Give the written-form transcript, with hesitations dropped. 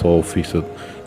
100%۔